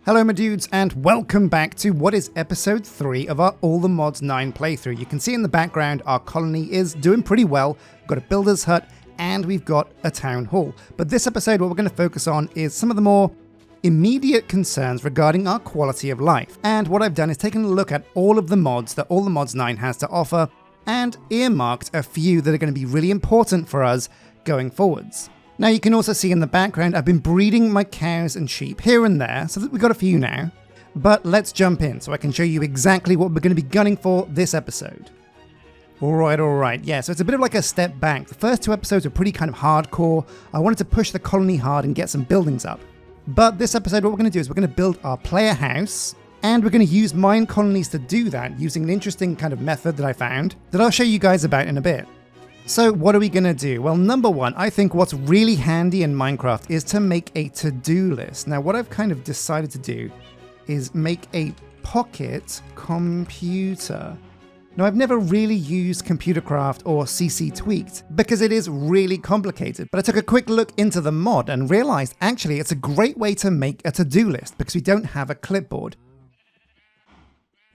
Hello my dudes, and welcome back to what is episode 3 of our All the Mods 9 playthrough. You can see in the background our colony is doing pretty well. We've got a builder's hut and we've got a town hall. But this episode what we're going to focus on is some of the more immediate concerns regarding our quality of life. And what I've done is taken a look at all of the mods that All the Mods 9 has to offer and earmarked a few that are going to be really important for us going forwards. Now you can also see in the background I've been breeding my cows and sheep here and there, so that we've got a few now. But let's jump in so I can show you exactly what we're going to be gunning for this episode. Alright, yeah, so it's a bit of like a step back. The first 2 episodes were pretty kind of hardcore. I wanted to push the colony hard and get some buildings up. But this episode what we're going to do is we're going to build our player house, and we're going to use Minecolonies to do that using an interesting kind of method that I found that I'll show you guys about in a bit. So what are we going to do? Well, number one, I think what's really handy in Minecraft is to make a to-do list. Now, what I've kind of decided to do is make a pocket computer. Now, I've never really used Computercraft or CC Tweaked because it is really complicated. But I took a quick look into the mod and realized actually it's a great way to make a to-do list because we don't have a clipboard.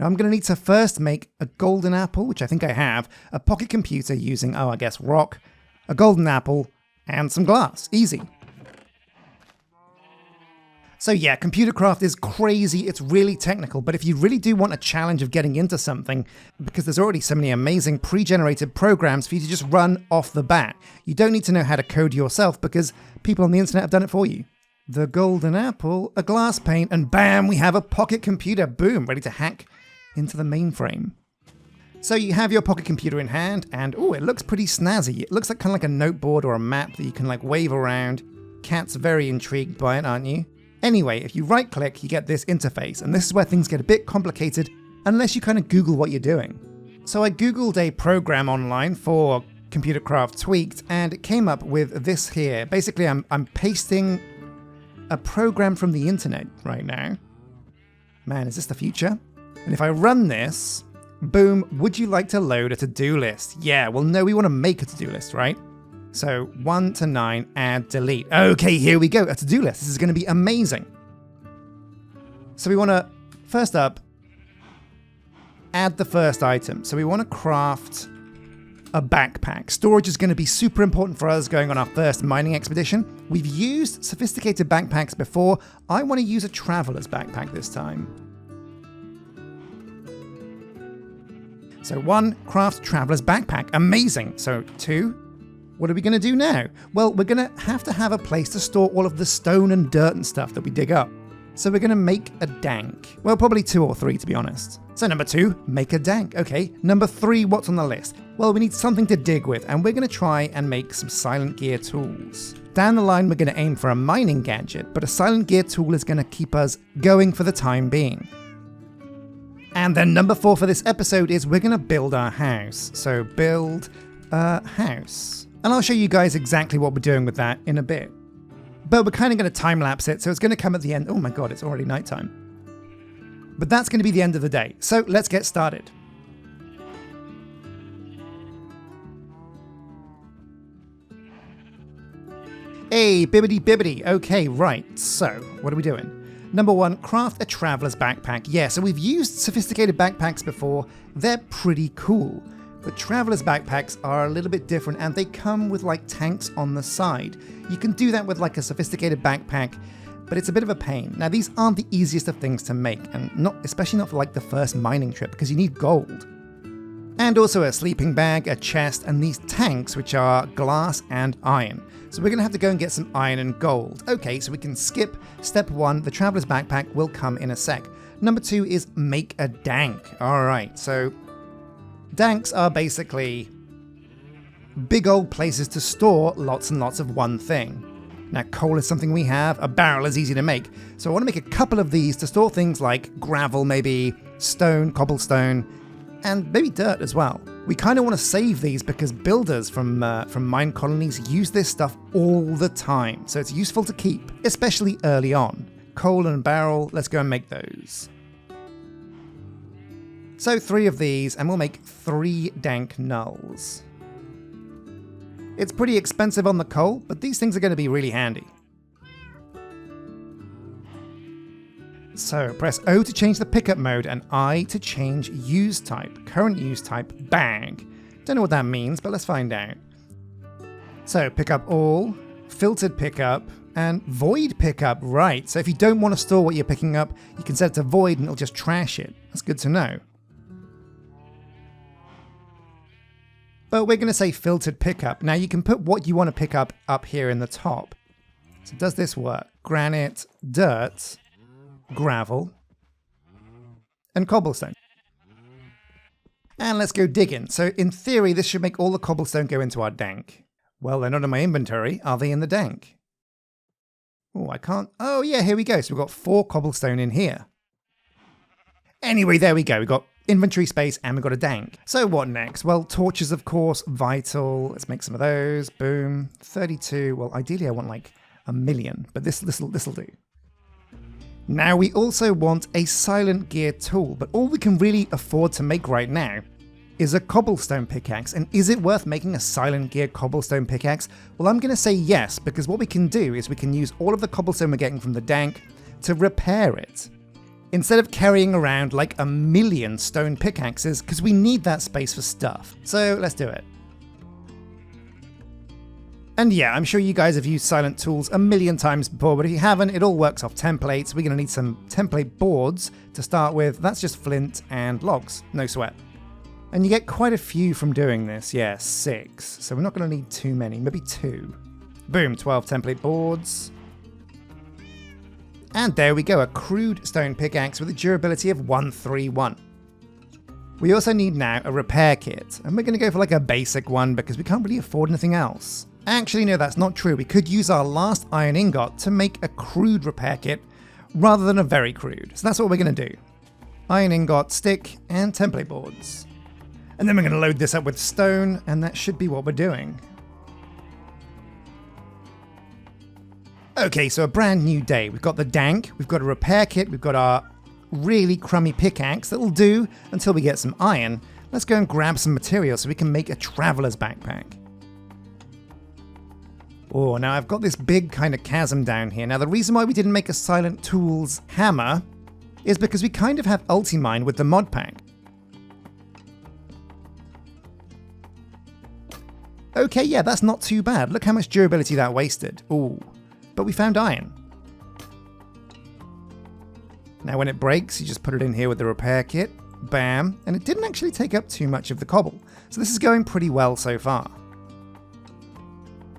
Now I'm going to need to first make a golden apple, which I think I have, a pocket computer using, I guess rock, a golden apple, and some glass. Easy. So yeah, Computercraft is crazy, it's really technical, but if you really do want a challenge of getting into something, because there's already so many amazing pre-generated programs for you to just run off the bat, you don't need to know how to code yourself because people on the internet have done it for you. The golden apple, a glass pane, and bam, we have a pocket computer, boom, ready to hack into the mainframe. So you have your pocket computer in hand, and it looks pretty snazzy. It looks like kind of like a noteboard or a map that you can like wave around. Cat's very intrigued by it, aren't you? Anyway, if you right click, you get this interface, and this is where things get a bit complicated unless you kind of Google what you're doing. So I Googled a program online for Computercraft Tweaked, and it came up with this here. Basically, I'm pasting a program from the internet right now. Man, is this the future? And if I run this, boom, would you like to load a to-do list? Yeah, well no, we want to make a to-do list, right? So 1 to 9, add, delete. Okay, here we go, a to-do list. This is going to be amazing. So we want to, first up, add the first item. So we want to craft a backpack. Storage is going to be super important for us going on our first mining expedition. We've used sophisticated backpacks before. I want to use a traveler's backpack this time. So 1, craft traveler's backpack. Amazing. So 2, what are we going to do now? Well, we're going to have a place to store all of the stone and dirt and stuff that we dig up. So we're going to make a dank. Well, probably 2 or 3 to be honest. So number 2, make a dank. Okay. Number 3, what's on the list? Well, we need something to dig with, and we're going to try and make some silent gear tools. Down the line, we're going to aim for a mining gadget, but a silent gear tool is going to keep us going for the time being. And then number 4 for this episode is we're going to build our house. So build a house. And I'll show you guys exactly what we're doing with that in a bit. But we're kind of going to time-lapse it, so it's going to come at the end. Oh my god, it's already nighttime. But that's going to be the end of the day. So let's get started. Hey, bibbidi-bibbidi. Okay, right. So, what are we doing? Number 1, craft a traveler's backpack. Yeah, so we've used sophisticated backpacks before. They're pretty cool. But traveler's backpacks are a little bit different, and they come with like tanks on the side. You can do that with like a sophisticated backpack, but it's a bit of a pain. Now, these aren't the easiest of things to make, and especially not for like the first mining trip, because you need gold. And also a sleeping bag, a chest, and these tanks, which are glass and iron. So we're going to have to go and get some iron and gold. Okay, so we can skip step 1. The traveler's backpack will come in a sec. Number 2 is make a dank. Alright, so danks are basically big old places to store lots and lots of one thing. Now, coal is something we have. A barrel is easy to make. So I want to make a couple of these to store things like gravel, maybe stone, cobblestone, and maybe dirt as well. We kind of want to save these because builders from Minecolonies use this stuff all the time, so it's useful to keep, especially early on. Coal and barrel, let's go and make those. So 3 of these, and we'll make 3 dank nulls. It's pretty expensive on the coal, but these things are going to be really handy. So press O to change the pickup mode and I to change use type. Current use type, bag. Don't know what that means, but let's find out. So pick up all, filtered pickup, and void pickup. Right, so if you don't want to store what you're picking up, you can set it to void and it'll just trash it. That's good to know. But we're going to say filtered pickup. Now you can put what you want to pick up here in the top. So does this work? Granite, dirt, gravel, and cobblestone. And let's go digging. So in theory, this should make all the cobblestone go into our dank. Well, they're not in my inventory. Are they in the dank? Oh, I can't. Oh, yeah, here we go. So we've got 4 cobblestone in here. Anyway, there we go. We've got inventory space and we've got a dank. So what next? Well, torches, of course, vital. Let's make some of those. Boom. 32. Well, ideally I want like 1,000,000, but this'll do. Now we also want a silent gear tool, but all we can really afford to make right now is a cobblestone pickaxe. And is it worth making a silent gear cobblestone pickaxe? Well, I'm going to say yes, because what we can do is we can use all of the cobblestone we're getting from the dank to repair it, instead of carrying around like 1,000,000 stone pickaxes, because we need that space for stuff. So let's do it. And yeah, I'm sure you guys have used silent tools 1,000,000 times before, but if you haven't, it all works off templates. We're going to need some template boards to start with. That's just flint and logs, no sweat. And you get quite a few from doing this. Yeah, 6. So we're not going to need too many, maybe 2. Boom, 12 template boards. And there we go, a crude stone pickaxe with a durability of 131. We also need now a repair kit, and we're going to go for like a basic one because we can't really afford anything else. Actually, no, that's not true. We could use our last iron ingot to make a crude repair kit rather than a very crude. So that's what we're going to do. Iron ingot, stick, and template boards. And then we're going to load this up with stone, and that should be what we're doing. Okay, so a brand new day. We've got the dank, we've got a repair kit, we've got our really crummy pickaxe that'll do until we get some iron. Let's go and grab some material so we can make a traveler's backpack. Oh, now I've got this big kind of chasm down here. Now the reason why we didn't make a silent tools hammer is because we kind of have ultimine with the mod pack. Okay, yeah, that's not too bad. Look how much durability that wasted. Ooh, but we found iron. Now when it breaks, you just put it in here with the repair kit. Bam. And it didn't actually take up too much of the cobble. So this is going pretty well so far.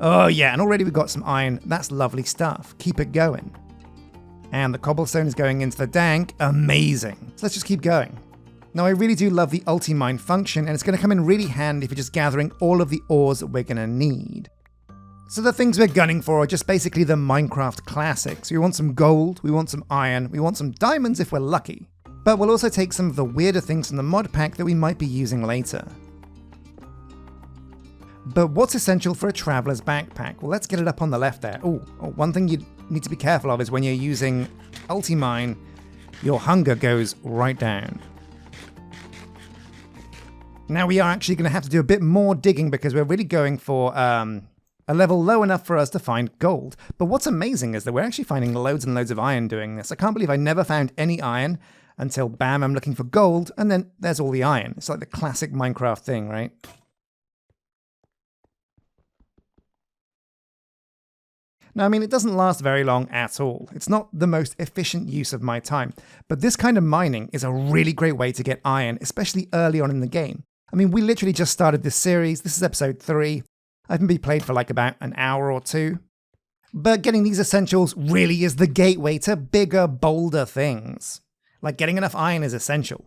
Oh yeah, and already we've got some iron. That's lovely stuff. Keep it going. And the cobblestone is going into the dank. Amazing. So let's just keep going. Now I really do love the ultimine function, and it's going to come in really handy for just gathering all of the ores that we're going to need. So the things we're gunning for are just basically the Minecraft classics. We want some gold, we want some iron, we want some diamonds if we're lucky. But we'll also take some of the weirder things from the mod pack that we might be using later. But what's essential for a traveler's backpack? Well, let's get it up on the left there. Oh, one thing you need to be careful of is when you're using ultimine, your hunger goes right down. Now we are actually going to have to do a bit more digging because we're really going for a level low enough for us to find gold. But what's amazing is that we're actually finding loads and loads of iron doing this. I can't believe I never found any iron until bam, I'm looking for gold, and then there's all the iron. It's like the classic Minecraft thing, right? Now, I mean, it doesn't last very long at all. It's not the most efficient use of my time, but this kind of mining is a really great way to get iron, especially early on in the game. I mean, we literally just started this series. This is episode 3. I haven't been played for like about an hour or 2. But getting these essentials really is the gateway to bigger, bolder things. Like getting enough iron is essential.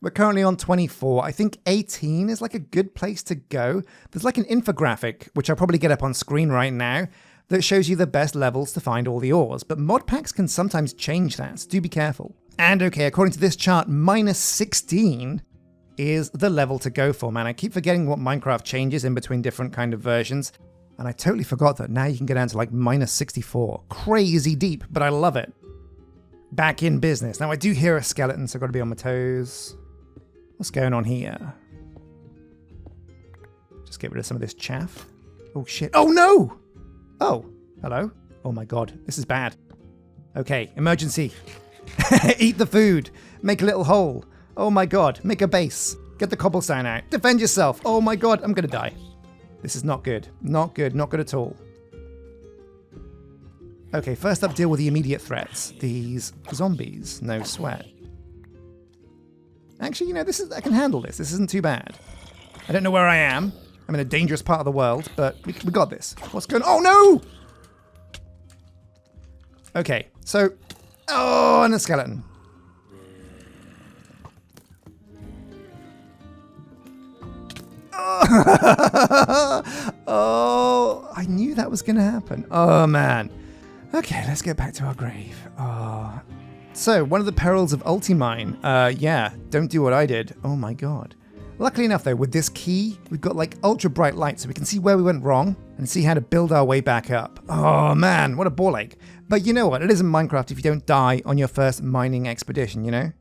We're currently on 24. I think 18 is like a good place to go. There's like an infographic, which I'll probably get up on screen right now, that shows you the best levels to find all the ores. But mod packs can sometimes change that, so do be careful. And okay, according to this chart, -16 is the level to go for, man. I keep forgetting what Minecraft changes in between different kind of versions. And I totally forgot that now you can get down to like -64. Crazy deep, but I love it. Back in business. Now I do hear a skeleton, so I've got to be on my toes. What's going on here? Just get rid of some of this chaff. Oh shit. Oh no! Oh, hello. Oh my god, this is bad. Okay, emergency. Eat the food. Make a little hole. Oh my god, make a base. Get the cobblestone out. Defend yourself. Oh my god, I'm gonna die. This is not good. Not good, not good at all. Okay, first up, deal with the immediate threats. These zombies. No sweat. Actually, you know, I can handle this. This isn't too bad. I don't know where I am. I'm in a dangerous part of the world, but we got this. What's going on? Oh no! Okay, so... Oh, and a skeleton. Oh, I knew that was going to happen. Oh, man. Okay, let's get back to our grave. Oh. So, one of the perils of Ultimine. Yeah, don't do what I did. Oh my god. Luckily enough though, with this key, we've got like ultra bright light so we can see where we went wrong and see how to build our way back up. Oh man, what a ball ache. But you know what, it isn't Minecraft if you don't die on your first mining expedition, you know?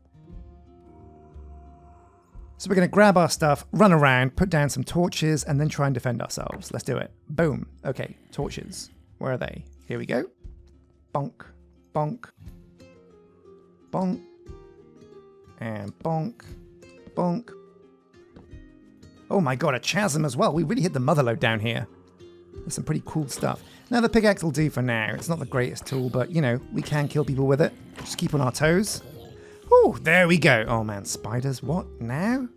So we're going to grab our stuff, run around, put down some torches, and then try and defend ourselves. Let's do it. Boom. Okay, torches. Where are they? Here we go. Bonk. Bonk. Bonk. And bonk. Bonk. Oh my god, a chasm as well. We really hit the motherlode down here. There's some pretty cool stuff. Now the pickaxe will do for now. It's not the greatest tool, but you know, we can kill people with it. Just keep on our toes. Oh, there we go. Oh man, spiders, what now?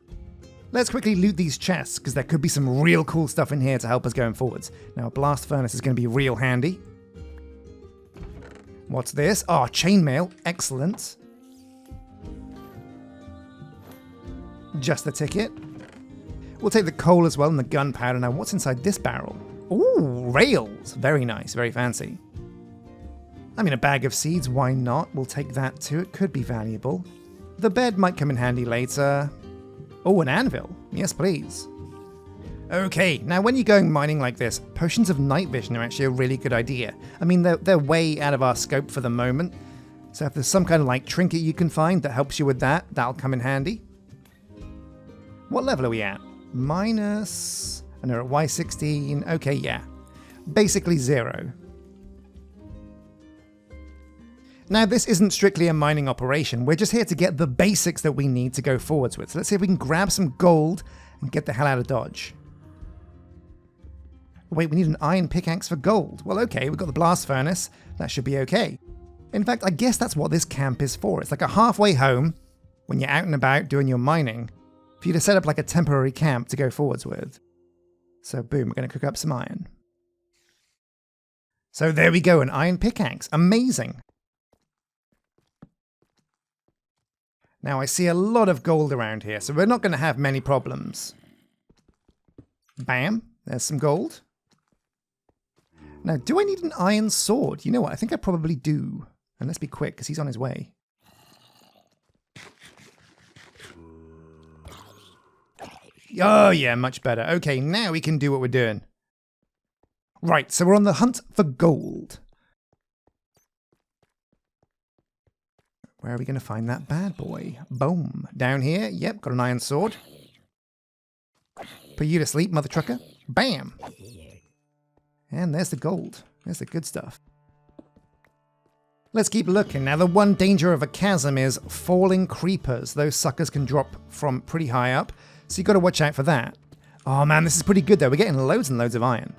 Let's quickly loot these chests, because there could be some real cool stuff in here to help us going forwards. Now a blast furnace is going to be real handy. What's this? Oh, chainmail. Excellent. Just the ticket. We'll take the coal as well and the gunpowder. Now, what's inside this barrel? Ooh, rails. Very nice, very fancy. I mean, a bag of seeds, why not? We'll take that too, it could be valuable. The bed might come in handy later. Oh, an anvil. Yes, please. Okay, now when you're going mining like this, potions of night vision are actually a really good idea. I mean, they're way out of our scope for the moment. So if there's some kind of like trinket you can find that helps you with that, that'll come in handy. What level are we at? Minus... and they're at Y16. Okay, yeah. Basically 0. Now, this isn't strictly a mining operation. We're just here to get the basics that we need to go forwards with. So let's see if we can grab some gold and get the hell out of Dodge. Wait, we need an iron pickaxe for gold. Well, okay, we've got the blast furnace. That should be okay. In fact, I guess that's what this camp is for. It's like a halfway home when you're out and about doing your mining, for you to set up like a temporary camp to go forwards with. So boom, we're going to cook up some iron. So there we go, an iron pickaxe. Amazing. Now I see a lot of gold around here, so we're not going to have many problems. Bam, there's some gold. Now, do I need an iron sword? You know what, I think I probably do. And let's be quick, because he's on his way. Oh yeah, much better. Okay, now we can do what we're doing. Right, so we're on the hunt for gold. Where are we going to find that bad boy? Boom. Down here. Yep, got an iron sword. Put you to sleep, mother trucker. Bam. And there's the gold. There's the good stuff. Let's keep looking. Now, the one danger of a chasm is falling creepers. Those suckers can drop from pretty high up. So you've got to watch out for that. Oh man, this is pretty good though. We're getting loads and loads of iron.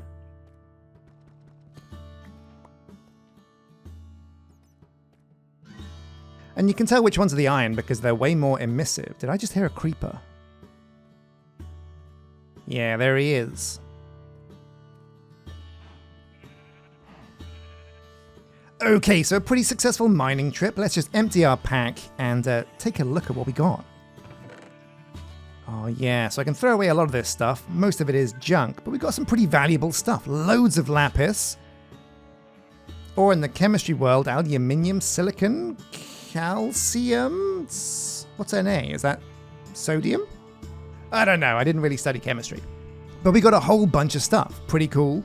And you can tell which ones are the iron because they're way more emissive. Did I just hear a creeper? Yeah, there he is. Okay, so a pretty successful mining trip. Let's just empty our pack and take a look at what we got. Oh yeah, so I can throw away a lot of this stuff. Most of it is junk, but we got some pretty valuable stuff. Loads of lapis. Or in the chemistry world, aluminium, silicon, calcium. What's Na? Is that sodium? I don't know, I didn't really study chemistry. But we got a whole bunch of stuff. Pretty cool.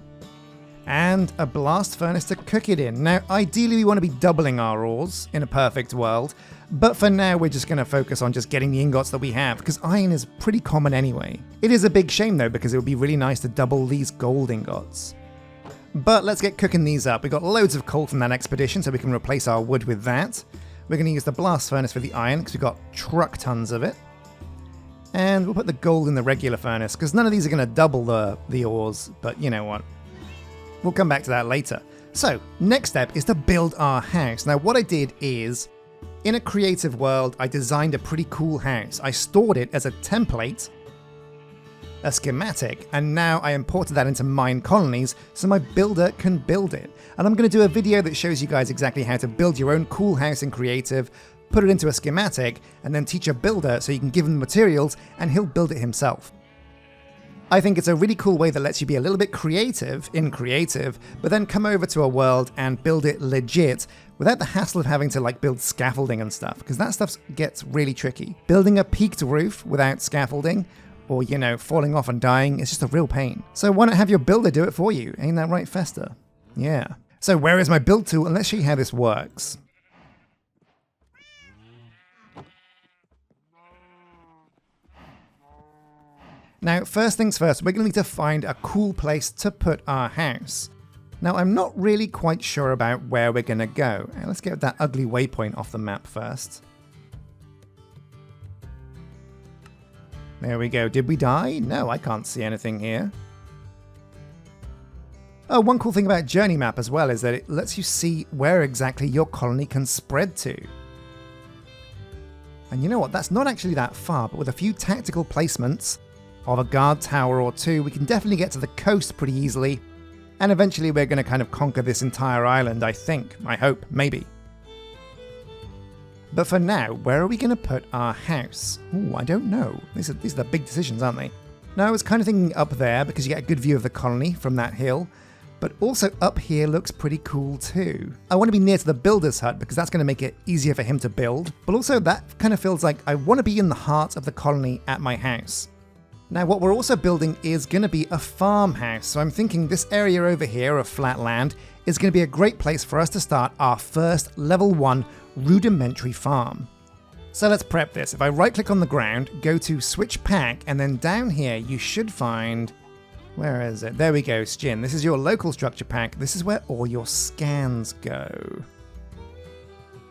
And a blast furnace to cook it in. Now, ideally we want to be doubling our ores in a perfect world. But for now, we're just going to focus on just getting the ingots that we have, because iron is pretty common anyway. It is a big shame though, because it would be really nice to double these gold ingots. But let's get cooking these up. We've got loads of coal from that expedition, so we can replace our wood with that. We're going to use the blast furnace for the iron, because we've got truck tons of it. And we'll put the gold in the regular furnace, because none of these are going to double the ores, but you know what. We'll come back to that later. So, next step is to build our house. Now, what I did is, in a creative world, I designed a pretty cool house. I stored it as a template, a schematic, and now I imported that into Minecolonies so my builder can build it. And I'm going to do a video that shows you guys exactly how to build your own cool house in creative, put it into a schematic, and then teach a builder so you can give him the materials and he'll build it himself. I think it's a really cool way that lets you be a little bit creative in creative, but then come over to a world and build it legit without the hassle of having to like build scaffolding and stuff, because that stuff gets really tricky. Building a peaked roof without scaffolding, or, you know, falling off and dying, is just a real pain. So why not have your builder do it for you? Ain't that right, Fester? Yeah. So where is my build tool? And let's show you how this works. Now, first things first, we're going to need to find a cool place to put our house. Now, I'm not really quite sure about where we're going to go. Let's get that ugly waypoint off the map first. There we go. Did we die? No, I can't see anything here. Oh, one cool thing about Journey Map as well is that it lets you see where exactly your colony can spread to. And you know what? That's not actually that far, but with a few tactical placements of a guard tower or two, we can definitely get to the coast pretty easily. And eventually we're going to kind of conquer this entire island, I think. I hope. Maybe. But for now, where are we going to put our house? Ooh, I don't know. These are the big decisions, aren't they? Now, I was kind of thinking up there because you get a good view of the colony from that hill. But also up here looks pretty cool too. I want to be near to the builder's hut because that's going to make it easier for him to build. But also that kind of feels like I want to be in the heart of the colony at my house. Now, what we're also building is going to be a farmhouse. So I'm thinking this area over here of flat land is going to be a great place for us to start our first level 1 rudimentary farm. So let's prep this. If I right click on the ground, go to switch pack, and then down here you should find, where is it? There we go, Sjin. This is your local structure pack. This is where all your scans go.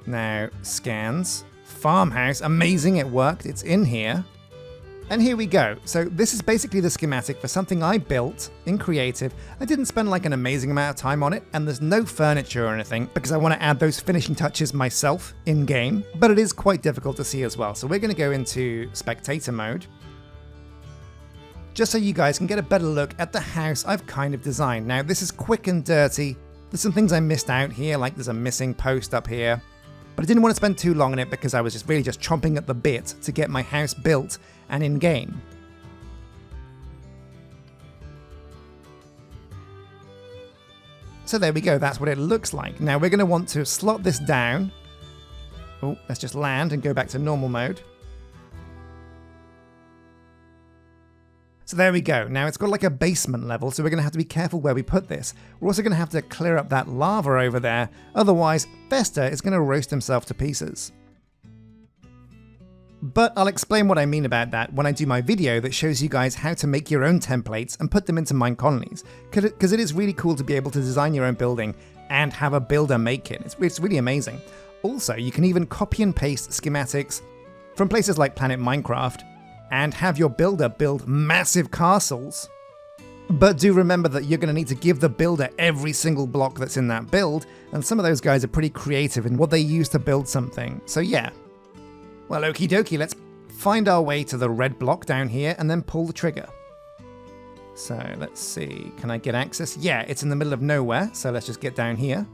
Now, scans, farmhouse, amazing, it worked, it's in here. And here we go. So this is basically the schematic for something I built in creative. I didn't spend like an amazing amount of time on it, and there's no furniture or anything because I want to add those finishing touches myself in game, but it is quite difficult to see as well. So we're going to go into spectator mode, just so you guys can get a better look at the house I've kind of designed. Now this is quick and dirty. There's some things I missed out here, like there's a missing post up here, but I didn't want to spend too long on it because I was just really chomping at the bit to get my house built and in game. So there we go, that's what it looks like. Now we're going to want to slot this down. Oh, let's just land and go back to normal mode. So there we go. Now it's got like a basement level, so we're going to have to be careful where we put this. We're also going to have to clear up that lava over there, otherwise Fester is going to roast himself to pieces. But I'll explain what I mean about that when I do my video that shows you guys how to make your own templates and put them into Minecolonies, because it is really cool to be able to design your own building and have a builder make it. It's really amazing. Also, you can even copy and paste schematics from places like Planet Minecraft and have your builder build massive castles. But do remember that you're going to need to give the builder every single block that's in that build, and some of those guys are pretty creative in what they use to build something. So yeah. Well, okie dokie, let's find our way to the red block down here and then pull the trigger. So let's see, can I get access? Yeah, it's in the middle of nowhere, so let's just get down here.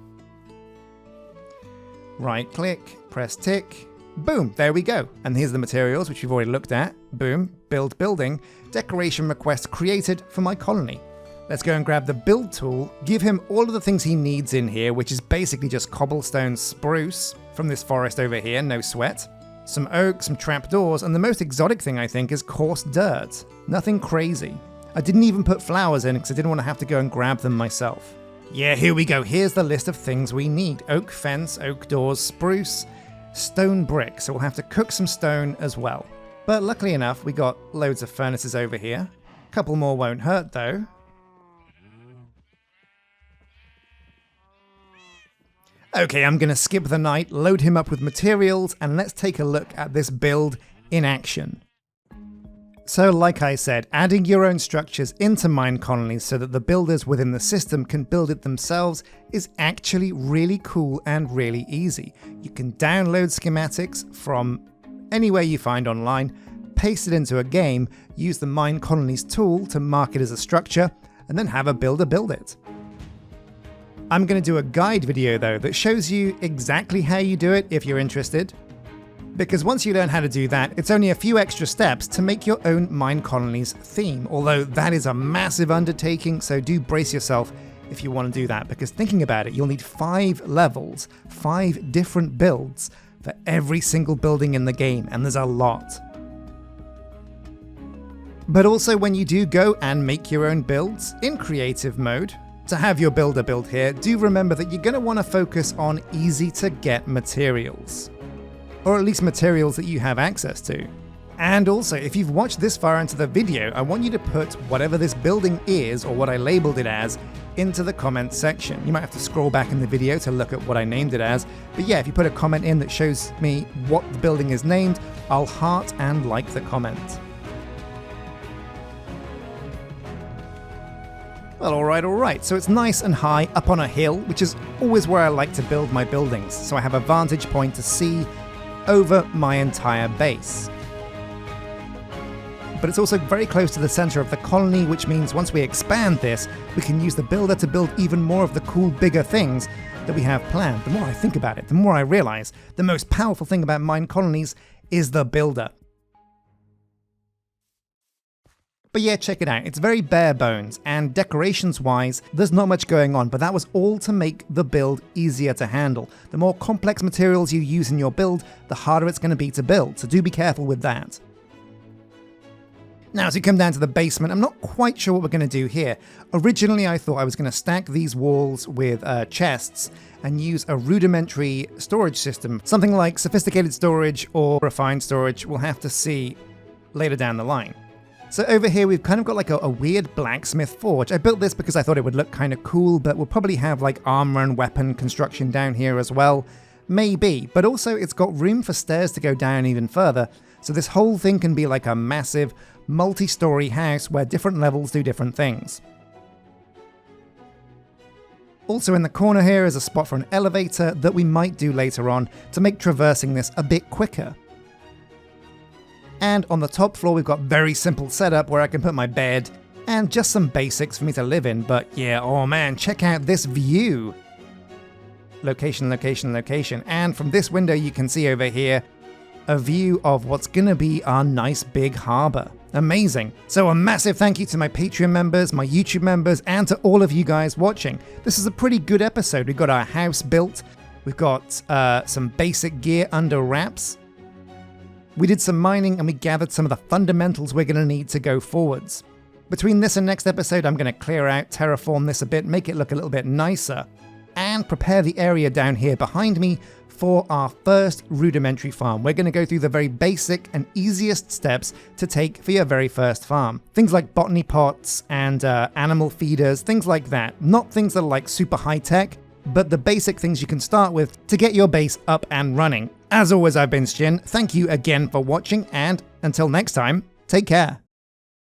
Right click, press tick, boom, there we go. And here's the materials, which we've already looked at. Boom, build building, decoration request created for my colony. Let's go and grab the build tool, give him all of the things he needs in here, which is basically just cobblestone spruce from this forest over here, no sweat. Some oak, some trapdoors, and the most exotic thing I think is coarse dirt. Nothing crazy. I didn't even put flowers in because I didn't want to have to go and grab them myself. Yeah, here we go. Here's the list of things we need. Oak fence, oak doors, spruce, stone brick. So we'll have to cook some stone as well. But luckily enough, we got loads of furnaces over here. A couple more won't hurt though. Okay, I'm gonna skip the night, load him up with materials, and let's take a look at this build in action. So like I said, adding your own structures into Minecolonies so that the builders within the system can build it themselves is actually really cool and really easy. You can download schematics from anywhere you find online, paste it into a game, use the Minecolonies tool to mark it as a structure, and then have a builder build it. I'm going to do a guide video though that shows you exactly how you do it if you're interested. Because once you learn how to do that, it's only a few extra steps to make your own Minecolonies theme, although that is a massive undertaking, so do brace yourself if you want to do that, because thinking about it, you'll need 5 levels, 5 different builds for every single building in the game, and there's a lot. But also when you do go and make your own builds in creative mode, to have your builder build here, do remember that you're going to want to focus on easy to get materials. Or at least materials that you have access to. And also, if you've watched this far into the video, I want you to put whatever this building is, or what I labeled it as, into the comments section. You might have to scroll back in the video to look at what I named it as, but yeah, if you put a comment in that shows me what the building is named, I'll heart and like the comment. Well, alright, so it's nice and high up on a hill, which is always where I like to build my buildings, so I have a vantage point to see over my entire base. But it's also very close to the center of the colony, which means once we expand this, we can use the builder to build even more of the cool, bigger things that we have planned. The more I think about it, the more I realize the most powerful thing about Minecolonies is the builder. But yeah, check it out, it's very bare bones, and decorations-wise, there's not much going on, but that was all to make the build easier to handle. The more complex materials you use in your build, the harder it's going to be to build, so do be careful with that. Now, as we come down to the basement, I'm not quite sure what we're going to do here. Originally, I thought I was going to stack these walls with chests and use a rudimentary storage system. Something like sophisticated storage or refined storage, we'll have to see later down the line. So over here we've kind of got like a weird blacksmith forge. I built this because I thought it would look kind of cool, but we'll probably have like armor and weapon construction down here as well. Maybe, but also it's got room for stairs to go down even further. So this whole thing can be like a massive multi-story house where different levels do different things. Also in the corner here is a spot for an elevator that we might do later on to make traversing this a bit quicker. And on the top floor we've got very simple setup where I can put my bed and just some basics for me to live in, but yeah, oh man, check out this view! Location, location, location, and from this window you can see over here a view of what's gonna be our nice big harbour. Amazing! So a massive thank you to my Patreon members, my YouTube members, and to all of you guys watching. This is a pretty good episode. We've got our house built, we've got some basic gear under wraps. We did some mining and we gathered some of the fundamentals we're going to need to go forwards. Between this and next episode, I'm going to clear out, terraform this a bit, make it look a little bit nicer, and prepare the area down here behind me for our first rudimentary farm. We're going to go through the very basic and easiest steps to take for your very first farm. Things like botany pots and animal feeders, things like that. Not things that are like super high tech, but the basic things you can start with to get your base up and running. As always, I've been Sjin. Thank you again for watching, and until next time, take care.